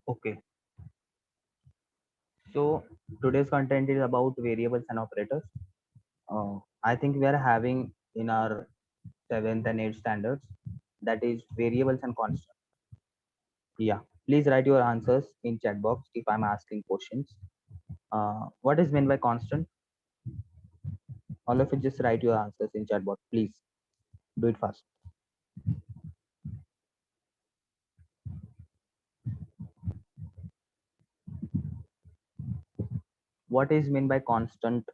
Okay, so today's content is about variables and operators. I think we are having in our seventh and eighth standards, that is variables and constants. Yeah, please write your answers in chat box if I'm asking questions. What is meant by constant? All of you just write your answers in chat box, please. Do it fast. What is meant by constant?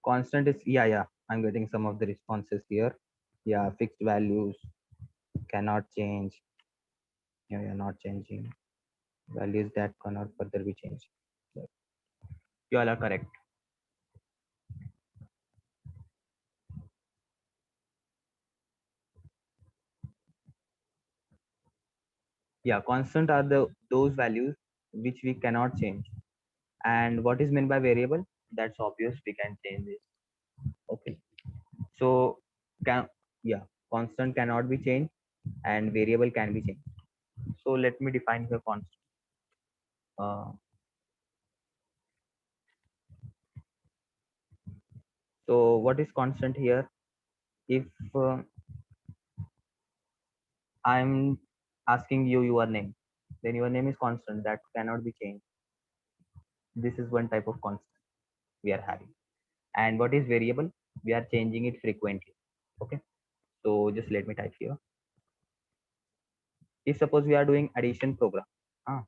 Constant is, yeah. I'm getting some of the responses here. Yeah, fixed values cannot change. Yeah, not changing. Values that cannot further be changed. So, you all are correct. Yeah, constant are the those values which we cannot change. And what is meant by variable? That's obvious. We can change this. Okay. So can, yeah, constant cannot be changed and variable can be changed. So let me define the constant. Uh, so what is constant here? If I'm asking you your name, then your name is constant. That cannot be changed. This is one type of constant we are having. And what is variable? We are changing it frequently. Okay. So just let me type here. If suppose we are doing addition program, uh,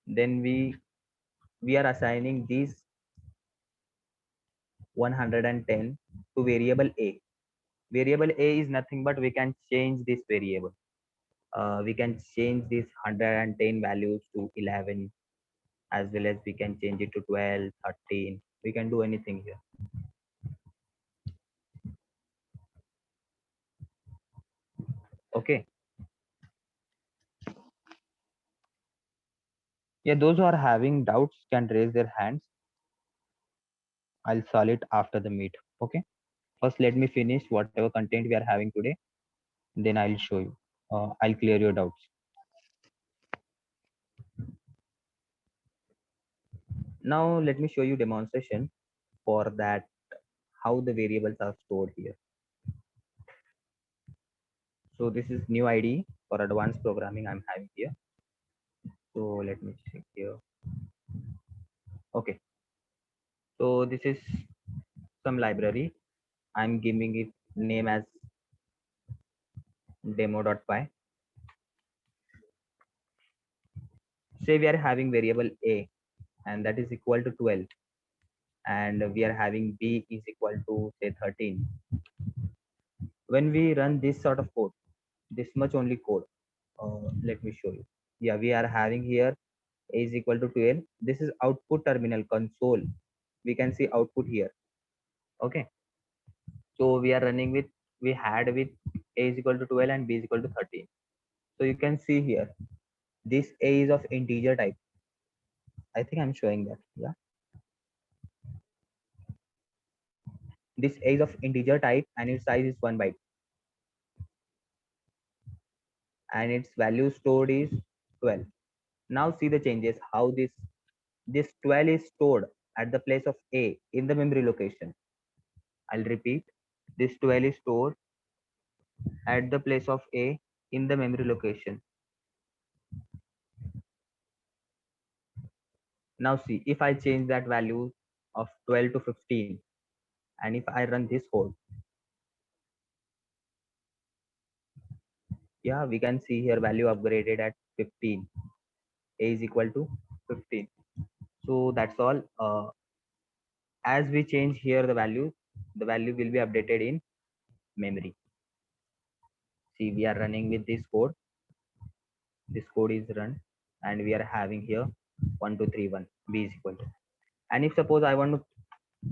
then we are assigning these 110 to variable a. Variable a is nothing but we can change this variable. We can change this 110 values to 11, as well as we can change it to 12, 13. We can do anything here. Okay. Yeah, those who are having doubts can raise their hands. I'll solve it after the meet. Okay. First, let me finish whatever content we are having today. Then I'll show you. I'll clear your doubts. Now let me show you demonstration for that, how the variables are stored here. So this is new ID for advanced programming I'm having here. So let me check here. Okay. So this is some library. I'm giving it name as demo.py. Say we are having variable a and that is equal to 12, and we are having b is equal to say 13. When we run this sort of code, this much only code, let me show you. Yeah, we are having here a is equal to 12. This is output terminal console. We can see output here. Okay. So we are running with, we had with a is equal to 12 and b is equal to 13. So you can see here, this a is of integer type. I think I'm showing that. Yeah. This a is of integer type and its size is 1 byte. And its value stored is 12. Now see the changes, how this 12 is stored at the place of a in the memory location. I'll repeat, this 12 is stored at the place of a in the memory location. Now see, if I change that value of 12 to 15, and if I run this code, yeah, we can see here value upgraded at 15. A is equal to 15. So that's all. As we change here the value will be updated in memory. See, we are running with this code. This code is run, and we are having here 1231. B is equal to. And if suppose I want to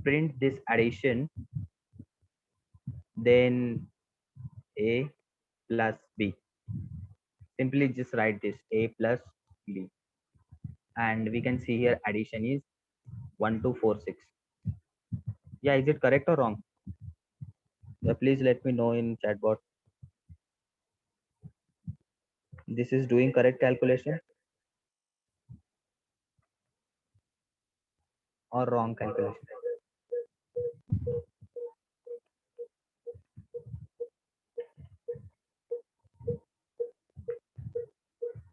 print this addition, then a plus b. Simply just write this a plus b. And we can see here addition is 1246. Yeah, is it correct or wrong? Yeah, please let me know in chat box. This is doing correct calculation or wrong calculation?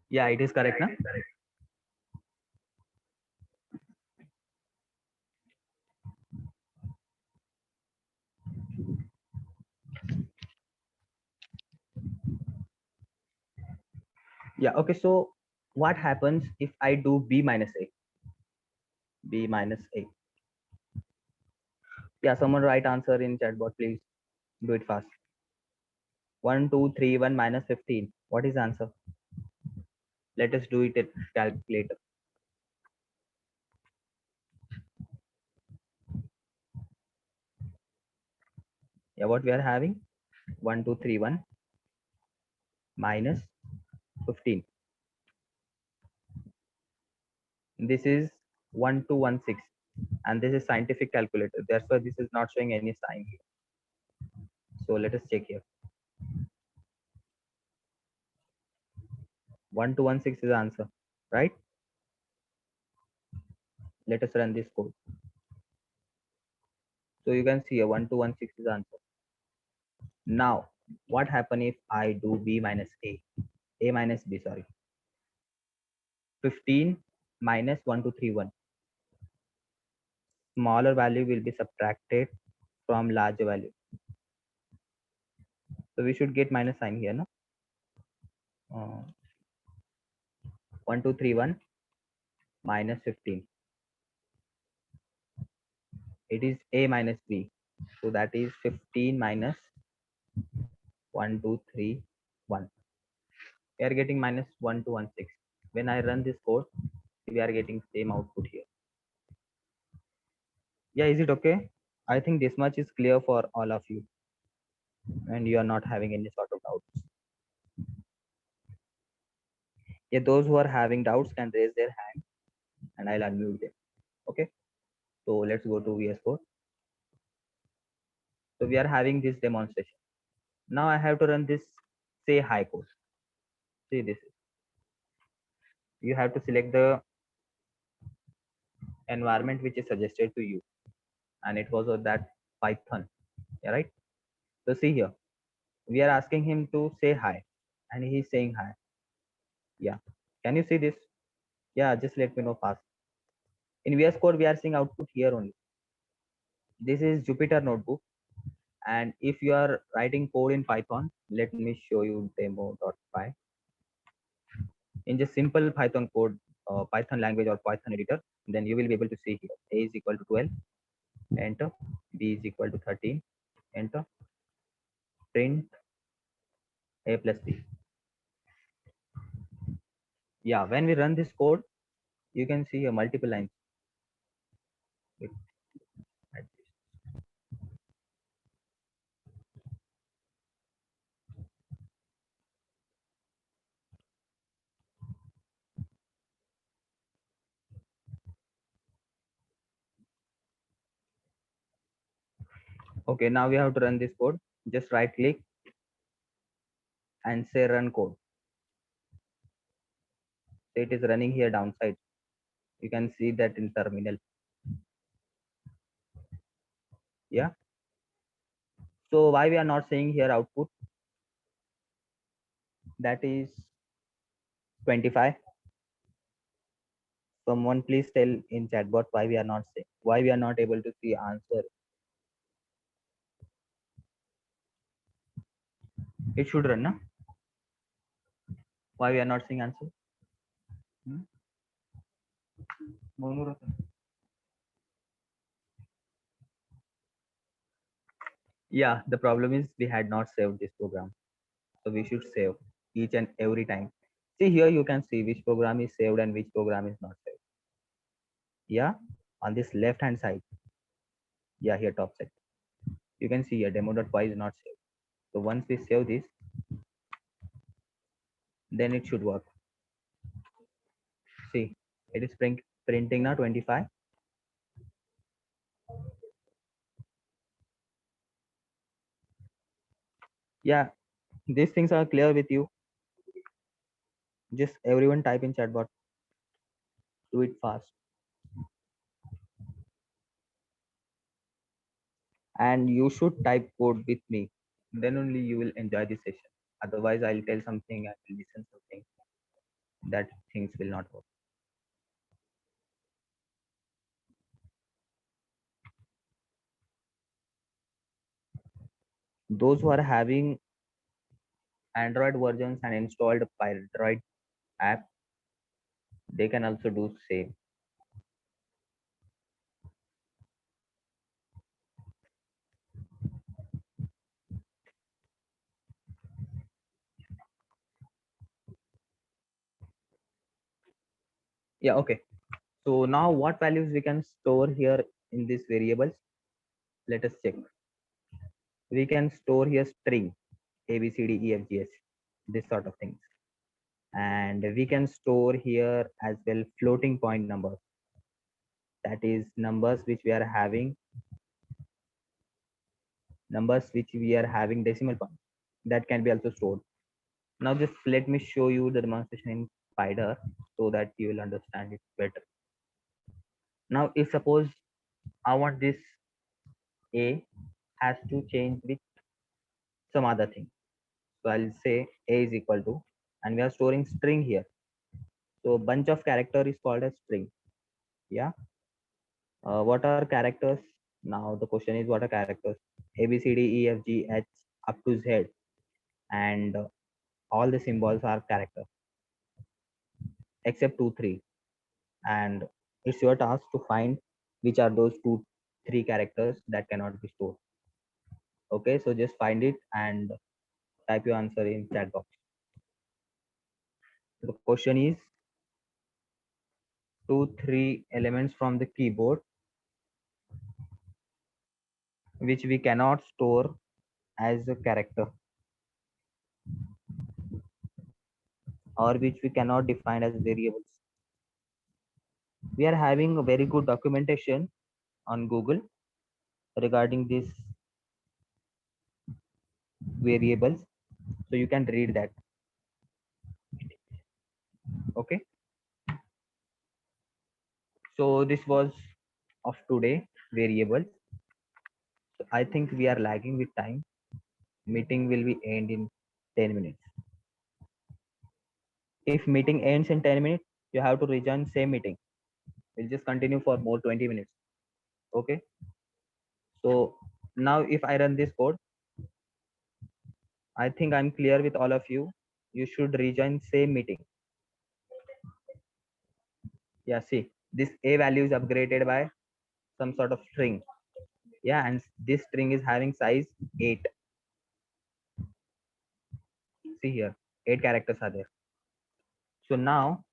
Yeah, it is correct now. Yeah, okay. So what happens if I do b minus a? B minus a. Yeah, someone write answer in chat box, please. Do it fast. 1231 minus 15. What is the answer? Let us do it at calculator. Yeah, what we are having? 1231 minus 15. This is 1216. And this is scientific calculator. That's why this is not showing any sign here. So let us check here. 1216 is the answer, right? Let us run this code. So you can see a 1216 is the answer. Now, what happen if I do b minus a minus b, sorry. 15 minus 1231. Smaller value will be subtracted from larger value. So we should get minus sign here, no? 1231 minus 15. It is a minus b. So that is 15 minus 1231. We are getting minus 1216. When I run this code, we are getting same output here. Yeah, is it okay? I think this much is clear for all of you, and you are not having any sort of doubts. Yeah, those who are having doubts can raise their hand, and I'll unmute them. Okay. So let's go to VS Code. So we are having this demonstration. Now I have to run this say hi code. See this. You have to select the environment which is suggested to you, and it was that Python. Yeah, right. So see here, we are asking him to say hi, and he's saying hi. Yeah. Can you see this? Yeah, just let me know fast. In VS Code, we are seeing output here only. This is Jupyter Notebook. And if you are writing code in Python, let me show you demo.py. In just simple Python code, Python language or Python editor, then you will be able to see here a is equal to 12, enter, b is equal to 13, enter, print a plus b. Yeah, when we run this code, you can see here multiple lines. Okay, now we have to run this code. Just right click and say run code. So it is running here downside. You can see that in terminal. Yeah. So why we are not saying here output? That is 25. Someone please tell in chatbot why we are not saying, why we are not able to see answer. It should run, na? Why we are not seeing answer? Hmm? Yeah, the problem is we had not saved this program. So we should save each and every time. See here, you can see which program is saved and which program is not saved. Yeah. on this left hand side. Yeah, here top side. You can see here demo.py is not saved. So once we save this, then it should work. See, it is printing now 25. Yeah, these things are clear with you. Just everyone type in chatbot. Do it fast. And you should type code with me. Then only you will enjoy the session. Otherwise, I'll tell something and will listen something. That things will not work. Those who are having Android versions and installed Pyroid app, they can also do same. Yeah, okay. So now what values we can store here in these variables? Let us check. We can store here string A, B, C, D, E, F, G, H, this sort of things. And we can store here as well floating point numbers. That is numbers which we are having decimal point. That can be also stored. Now just let me show you the demonstration in Spider so that you will understand it better. Now if suppose I want this A has to change with some other thing. So I'll say A is equal to, and we are storing string here. So bunch of character is called as string. Yeah. What are characters? Now the question is what are characters? A, B, C, D, E, F, G, H up to Z, and all the symbols are character except 2, 3. And it's your task to find which are those 2, 3 characters that cannot be stored. Okay, so just find it and type your answer in chat box. The question is 2, 3 elements from the keyboard which we cannot store as a character or which we cannot define as variables. We are having a very good documentation on Google regarding these variables, so you can read that. Okay, so this was of today variables. So I think we are lagging with time. Meeting will be end in 10 minutes. If meeting ends in 10 minutes, you have to rejoin same meeting. We'll just continue for more 20 minutes. Okay, so now if I run this code, I think I'm clear with all of you. You should rejoin same meeting. Yeah, see, this A value is upgraded by some sort of string. Yeah, and this string is having size 8. See here, 8 characters are there. So now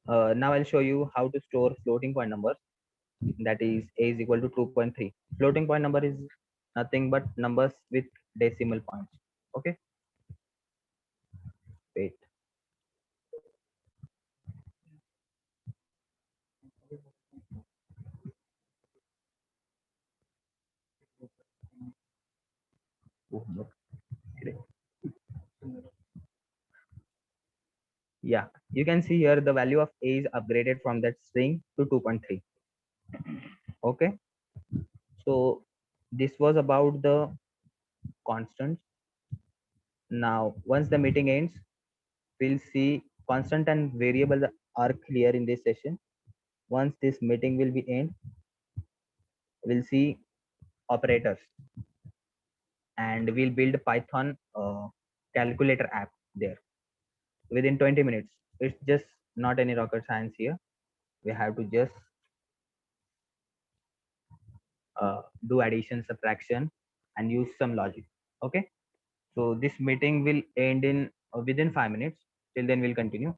I'll show you how to store floating point numbers. That is A is equal to 2.3. Floating point number is nothing but numbers with decimal points. Okay, wait. Oh, no. Yeah, you can see here the value of A is upgraded from that string to 2.3. Okay, so this was about the constants. Now, once the meeting ends, we'll see constant and variable are clear in this session. Once this meeting will be end, we'll see operators and we'll build Python calculator app there within 20 minutes. It's just not any rocket science here. We have to just do addition, subtraction, and use some logic. Okay. So this meeting will end in within 5 minutes. Till then we'll continue.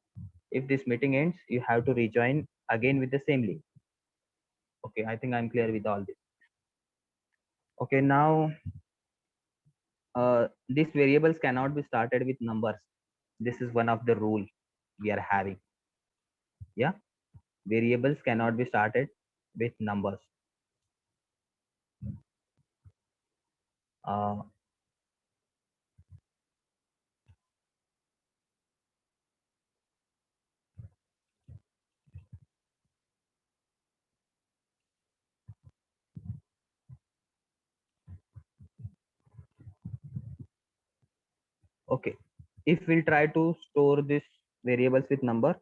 If this meeting ends, you have to rejoin again with the same link. Okay, I think I'm clear with all this. Okay, now these variables cannot be started with numbers. This is one of the rule we are having. Yeah, variables cannot be started with numbers. Uh, okay, if we'll try to store this variables with number,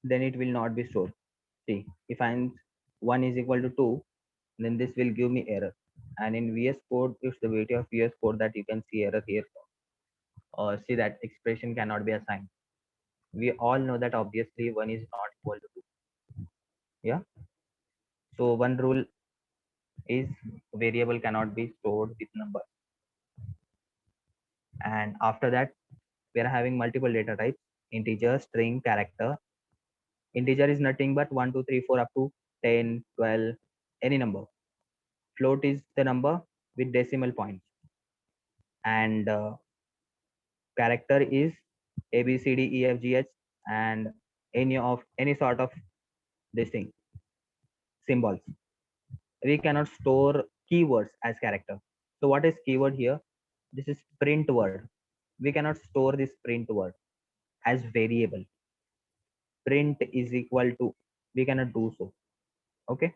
then it will not be stored. See, if I'm 1 is equal to 2, then this will give me error. And in VS Code, it's the beauty of VS Code that you can see error here, or see that expression cannot be assigned. We all know that obviously 1 is not equal to 2. Yeah. So one rule is variable cannot be stored with number. And after that, we are having multiple data types: integer, string, character. Integer is nothing but 1, 2, 3, 4 up to 10, 12, any number. Float is the number with decimal points. And character is A, B, C, D, E, F, G, H, and any sort of this thing, symbols. We cannot store keywords as character. So what is keyword here? This is print word. We cannot store this print word as variable. Print is equal to, we cannot do so. Okay.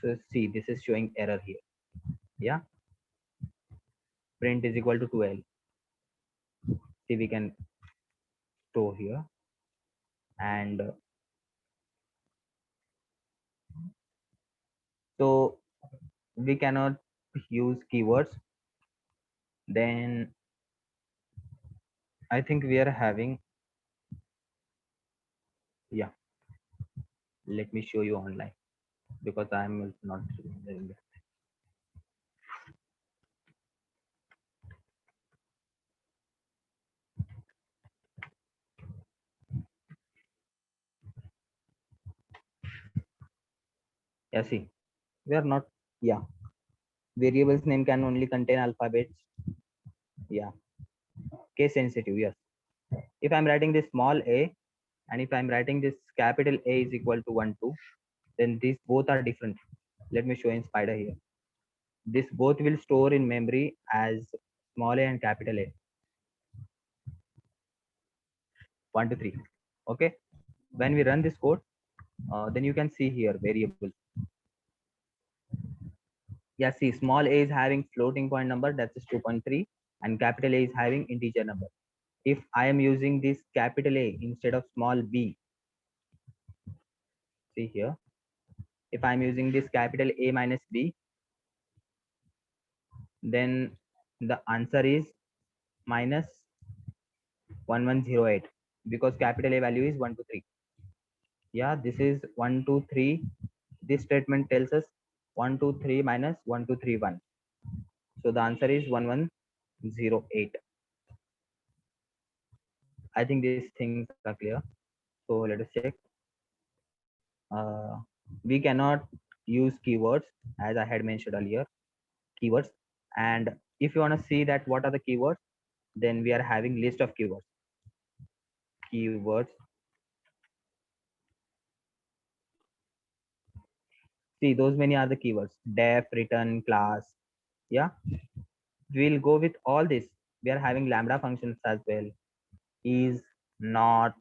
So see, this is showing error here. Yeah. Print is equal to 12. See, we can store here. And so we cannot use keywords. Then I think we are having, yeah, let me show you online because I'm not doing it. Yeah, see, we are not, yeah, variables name can only contain alphabets. Yeah, case sensitive, yes. If I'm writing this small a, and if I'm writing this capital A is equal to 1, 2, then these both are different. Let me show in Spider here. This both will store in memory as small a and capital A, 1 to 3. Okay. When we run this code, then you can see here variables. Yeah, see, small a is having floating point number, that's 2.3, and capital A is having integer number. If I am using this capital A instead of small b, see here, if I'm using this capital A minus b, then the answer is minus 1108 because capital A value is 1 to 3. Yeah, this is 1 2 3. This statement tells us 1 2 3 minus 1 2 3 1. So the answer is 1108. I think these things are clear. So let us check. Uh, we cannot use keywords as I had mentioned earlier. Keywords. And if you want to see that what are the keywords, then we are having list of keywords. Keywords. See, those many are the keywords. Def, return, class. Yeah, we'll go with all this. We are having lambda functions as well. Is, not,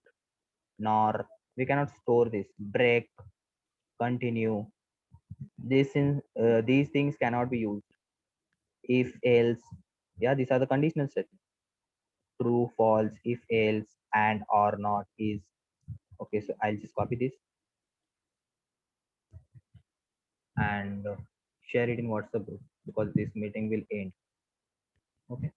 nor. We cannot store this. Break, continue. These things cannot be used. If, else. Yeah, these are the conditional statements. True, false, if, else, and, or, not, is. Okay, so I'll just copy this and share it in WhatsApp group because this meeting will end. Okay.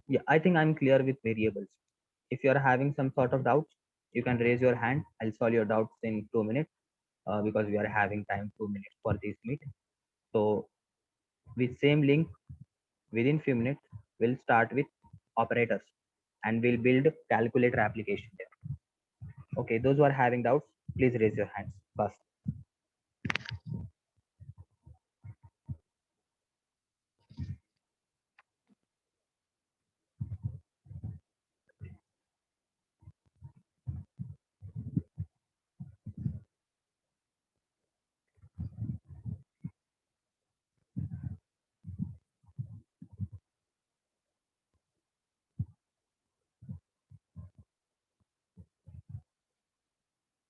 Yeah, I think I'm clear with variables. If you are having some sort of doubts, you can raise your hand. I'll solve your doubts in 2 minutes because we are having time 2 minutes for this meet. So with same link, within few minutes, we'll start with operators and we'll build calculator application there. Okay, those who are having doubts, please raise your hands first.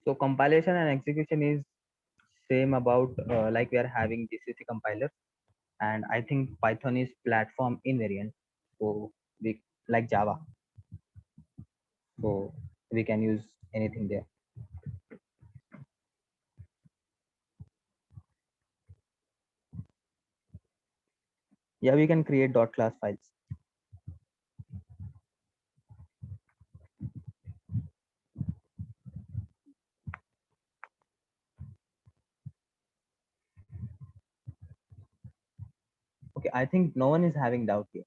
So compilation and execution is same about like we are having GCC compiler, and I think Python is platform invariant. So we like Java, so we can use anything there. Yeah, we can create dot class files. Okay, I think no one is having doubt here.